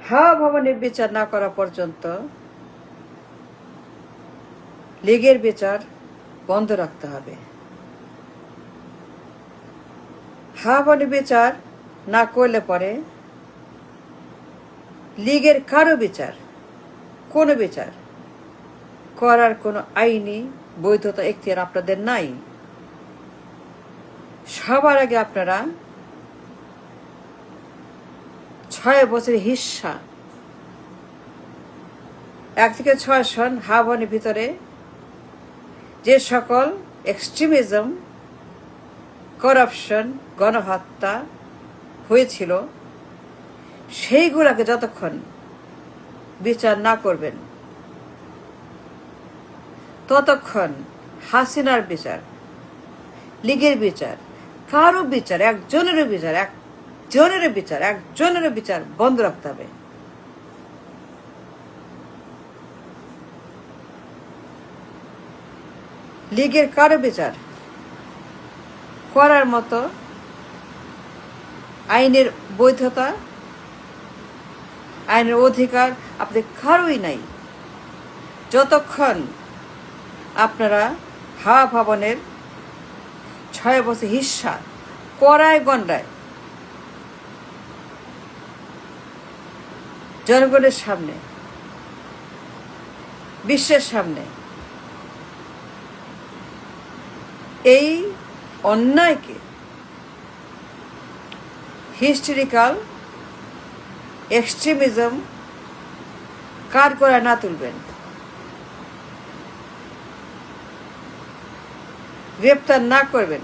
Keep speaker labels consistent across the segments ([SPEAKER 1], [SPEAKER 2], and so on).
[SPEAKER 1] হাওয়া ভবনের বিচার না করা পর্যন্ত লীগের বিচার বন্ধ রাখতে হবে। হাওয়া ভবনের বিচার না করলে পরে লীগের কারো বিচার, কোনো বিচার করার কোনো আইনি বৈধতা এখতিয়ার আপনাদের নাই। সবার আগে আপনারা 6 বছরের হিস্সা 1 থেকে 6 সন হাওয়া ভবনের ভিতরে যে সকল এক্সট্রিমিজম, করাপশন, গণহত্যা হয়েছিল সেইগুলাকে যতক্ষণ বিচার না করবেন ততক্ষণ হাসিনার বিচার, লীগের বিচার, কারো বিচার, একজনেরও বিচার বন্ধ রাখতে হবে। লীগের কারো বিচার করার মতো আইনের বৈধতা, আইনের অধিকার আপনাদের কারোই নাই যতক্ষণ আপনারা হাওয়া ভবনের 6 বছর হিস্সা কড়ায় গন্ডায় জনগণের সামনে, বিশ্বের সামনে এই অন্যায়কে হিস্টেরিক্যাল এক্সট্রিমিজম কার করে না তুলবেন, গ্রেপ্তার না করবেন,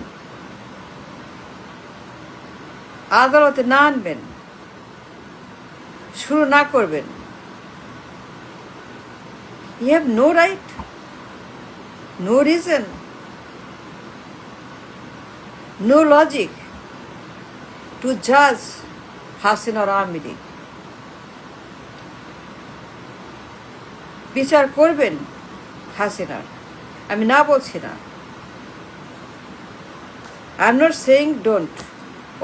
[SPEAKER 1] আদালতে না আনবেন, শুরু না করবেন, you have no right, no reason, no logic to judge Hasina or Aওয়ামী League. বিচার করবেন হাসিনার, আমি না বলছি না, I'm not saying don't,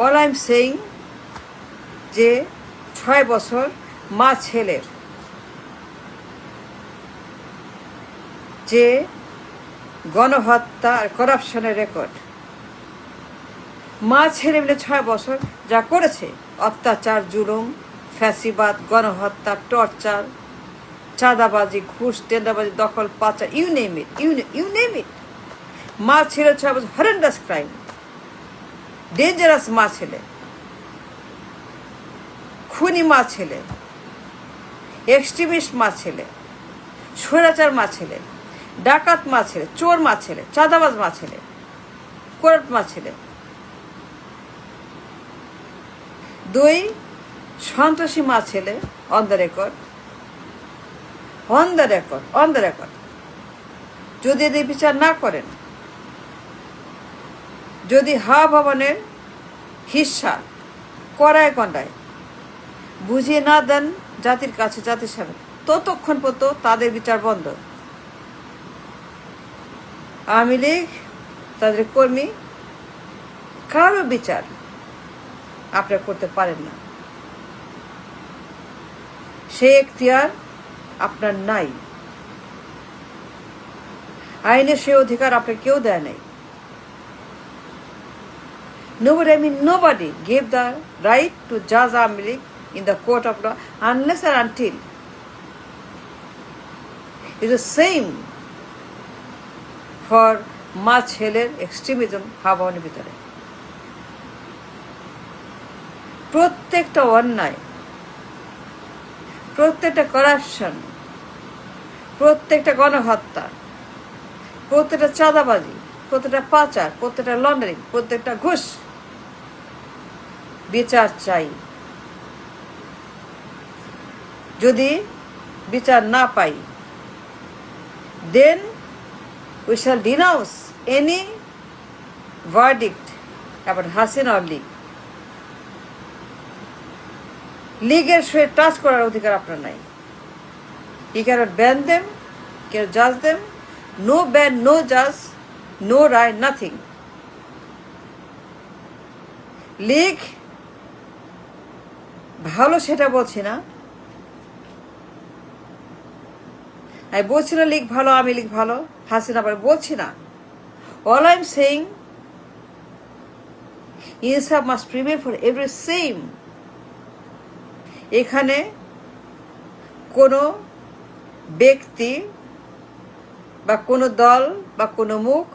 [SPEAKER 1] all I'm saying যে 6 বছর মা ছেলের যে গণহত্যা আর করাপশনের রেকর্ড, মা ছেলে মিলে 6 বছর যা করেছে, অত্যাচার, জুলুম, ফ্যাসিবাদ, গণহত্যা, টর্চার, চাঁদাবাজি, ঘুষ, টেন্ডারবাজি, দখল, পাচার, ইউ নেম ইট, মা ছেলে 6 বছর হরেন্ডাস ক্রাইম, ডেঞ্জারাস মা ছেলে, খুনি মা ছেলে, এক্সট্রিমিস্ট মা ছেলে, স্বৈরাচার মা ছেলে, ডাকাত মা ছেলে, চোর মা ছেলে, চাঁদাবাজ মা ছেলে, কোরাট মা ছেলে, 2 সন্ত্রাসী মা ছেলে, অন দ্য রেকর্ড। যদি এদের বিচার না করেন, যদি হাওয়া ভবনের হিস্সা কড়ায় কন্ডায় বুঝিয়ে না দেন জাতির কাছে, জাতির সামনে, ততক্ষণ পর্যন্ত তাদের বিচার বন্ধ। আওয়ামী লীগ, তাদের কর্মী, কারো বিচার আপনারা করতে পারেন না, সে এখতিয়ার আপনার নাই, আইনের সে অধিকার আপনার কেউ দেয় নাই। Nobody gave the right to judge Aওয়ামী League in the court of law unless and until it's the same for মা ছেলের এক্সট্রিমিজম হাওয়া ভবনের ভিতরে। প্রত্যেকটা অন্যায়, প্রত্যেকটা করাপশন, প্রত্যেকটা গণহত্যা, প্রত্যেকটা চাঁদাবাজি, প্রত্যেকটা পাচার, প্রত্যেকটা লন্ডারিং, প্রত্যেকটা ঘুষ বিচার চাই। যদি বিচার না পাই, then we shall denounce any verdict about Hasina or League. লীগের সঙ্গে টাচ করার অধিকার আপনার নাই। You cannot ban them, you cannot judge them, no ban, no judge, no right, nothing. League ভালো সেটা বলছি না, আমি বলছি না লীগ ভালো, আমি লীগ ভালো, হাসিনা ভালো বলছি না। অল আই এম সেইং ইনসাফ must prevail for every same. এখানে কোনো ব্যক্তি বা কোনো দল বা কোনো মুখ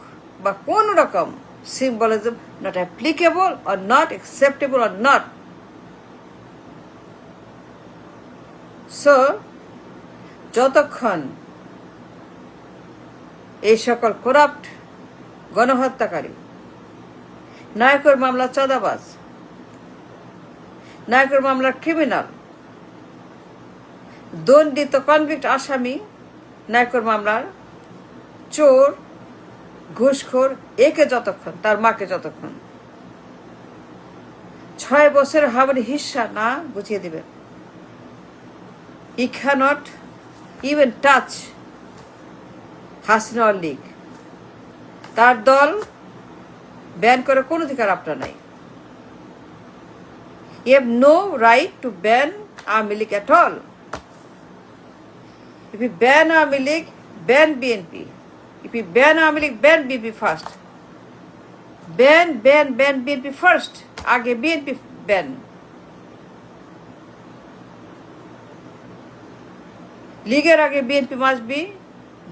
[SPEAKER 1] বা কোনো রকম symbolism not applicable or not acceptable or not. So যতক্ষণ এই সকল করাপ্ট গণহত্যাকারী, নায়কের মামলা চাঁদাবাজ, নায়কের মামলার ক্রিমিনাল, দণ্ডিত কনভিক্ট আসামি, নায়কের মামলার চোর, ঘুষখোর, একে যতক্ষণ, তার মাকে যতক্ষণ 6 বছর হাওয়ার হিস্সা না বুঝিয়ে দিবেন, I cannot even touch Hasina League. তার দল ব্যান করার কোন অধিকার আপনার নাই। You have no right to ban Awami League at all. If you ban Awami League, ban BNP. If you ban Awami League, ban BNP first. Ban BNP first. আগে BNP ban. লীগের আগে BNP must be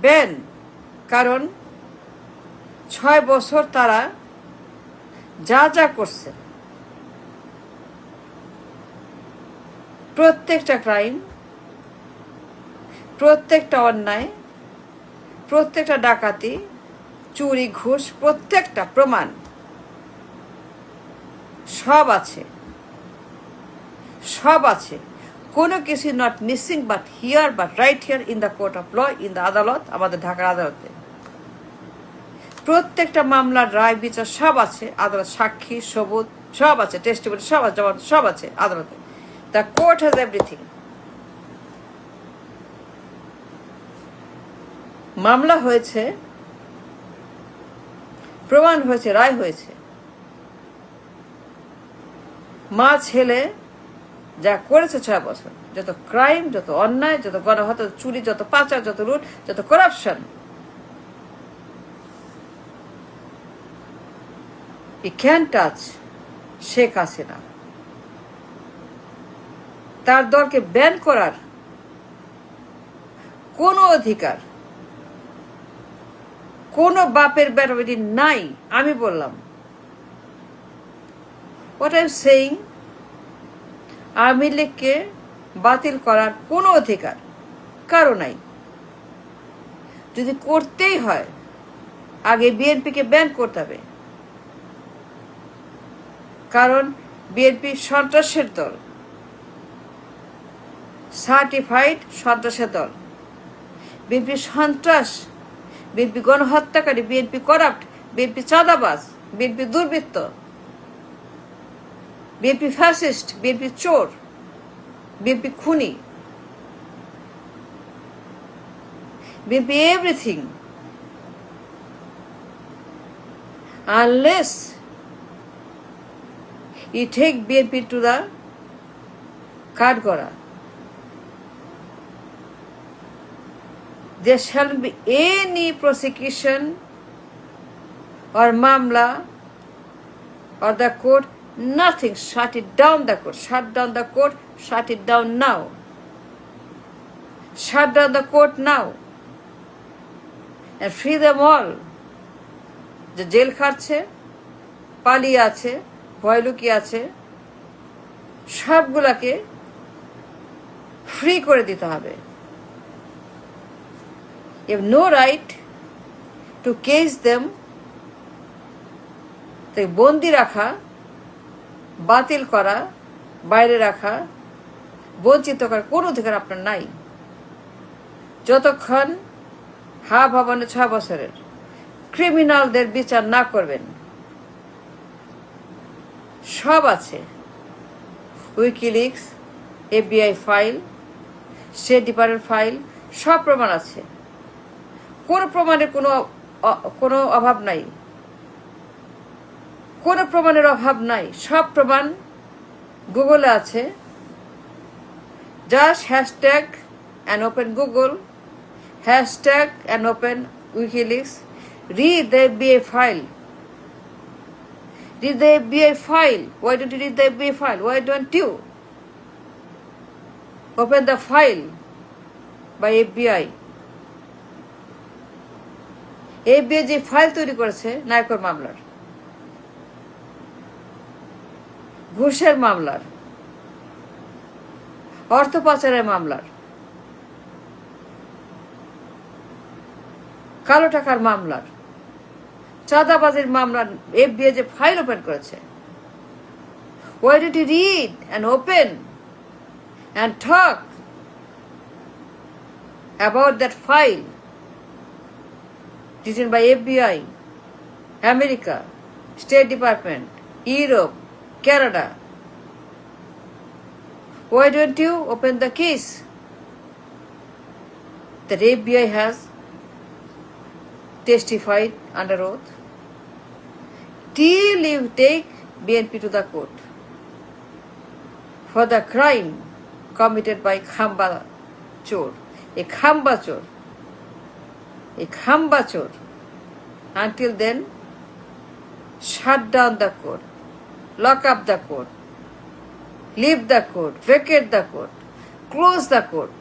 [SPEAKER 1] ban. কারণ 6 বছর তারা যা যা করছে, প্রত্যেকটা ক্রাইম, প্রত্যেকটা অন্যায়, প্রত্যেকটা ডাকাতি, চুরি, ঘুষ, প্রত্যেকটা প্রমাণ সব আছে, সব আছে। কোনো কিছু not missing but here, but right here in the court of law, in the adalat, আমাদের ঢাকার আদালতে প্রত্যেকটা মামলার রায় বিচার সব আছে। আদালত সাক্ষী, সবুত সব আছে, টেস্টিমনি সব আছে, সব আছে আদালতে। The court has everything. মামলা হয়েছে, প্রমাণ হয়েছে, রায় হয়েছে। মা ছেলে যা করেছে 6 বছর, যত ক্রাইম, যত অন্যায়, যত গণহত্যা, চুরি, যত পাচার, যত লুট, যত corruption, E can touch Sheikh Hasina. তার দলকে ব্যান করার কোনো অধিকার কোনো বাপের বেটি নাই। আমি বললাম, what I am saying, Awami লীগকে বাতিল করার কোনো অধিকার কারো নাই। যদি করতেই হয়, আগে বিএনপিকে ব্যান করতে হবে। কারণ বিএনপি সন্ত্রাসের দল, সার্টিফাইড সন্ত্রাসের দল। বিএনপি সন্ত্রাস, বিএনপি গণহত্যাকারী, বিএনপি করাপ্ট, বিএনপি চাঁদাবাজ, বিএনপি দুর্বৃত্ত, বিএনপি ফ্যাসিস্ট, বিএনপি চোর, বিএনপি খুনি, BNP everything. Unless you take BNP to the Katgora, there shall be any prosecution or mamla or the court, nothing. Shut it down, the court. Shut down the court. Shut it down now. Shut down the court now. And free them all. যে jail খাটছে, পালিয়ে আছে, ভয় লুকিয়ে আছে, সবগুলাকে free করে দিতে হবে। You have no right to cage them. তাই বন্দি রাখা, বাতিল করা, বাইরে রাখা, বঞ্চিত করার কোনো অধিকার আপনার নাই। যতক্ষণ ভবনে 6 বছরের ক্রিমিনালদের বিচার না করবেন। সব আছে, WikiLeaks, FBI file, state department file, সব প্রমাণ আছে। কোনো প্রমাণের কোনো অভাব নাই, কোনো প্রমাণের অভাব নাই। সব প্রমাণ গুগলে আছে। Just hashtag and open Google, Hashtag and open WikiLeaks. Read the FBI file. Read the FBI file. Why don't you read the FBI file? Why don't you? Open the file by FBI. FBI যে file তৈরি করেছে নায়কর মামলার, ঘুষের মামলার, অর্থ পাচারের মামলার, কালো টাকার মামলার, চাঁদাবাজির মামলার FBI যে ফাইল ওপেন করেছে, why don't you read and open and talk about that file written by FBI, America, State Department, Europe, Canada? Why don't you open the case that FBI has testified under oath till you take BNP to the court for the crime committed by Khamba Chor, a Khamba Chor, a Khamba Chor. Until then, shut down the court, lock up the court, leave the court, vacate the court, close the court.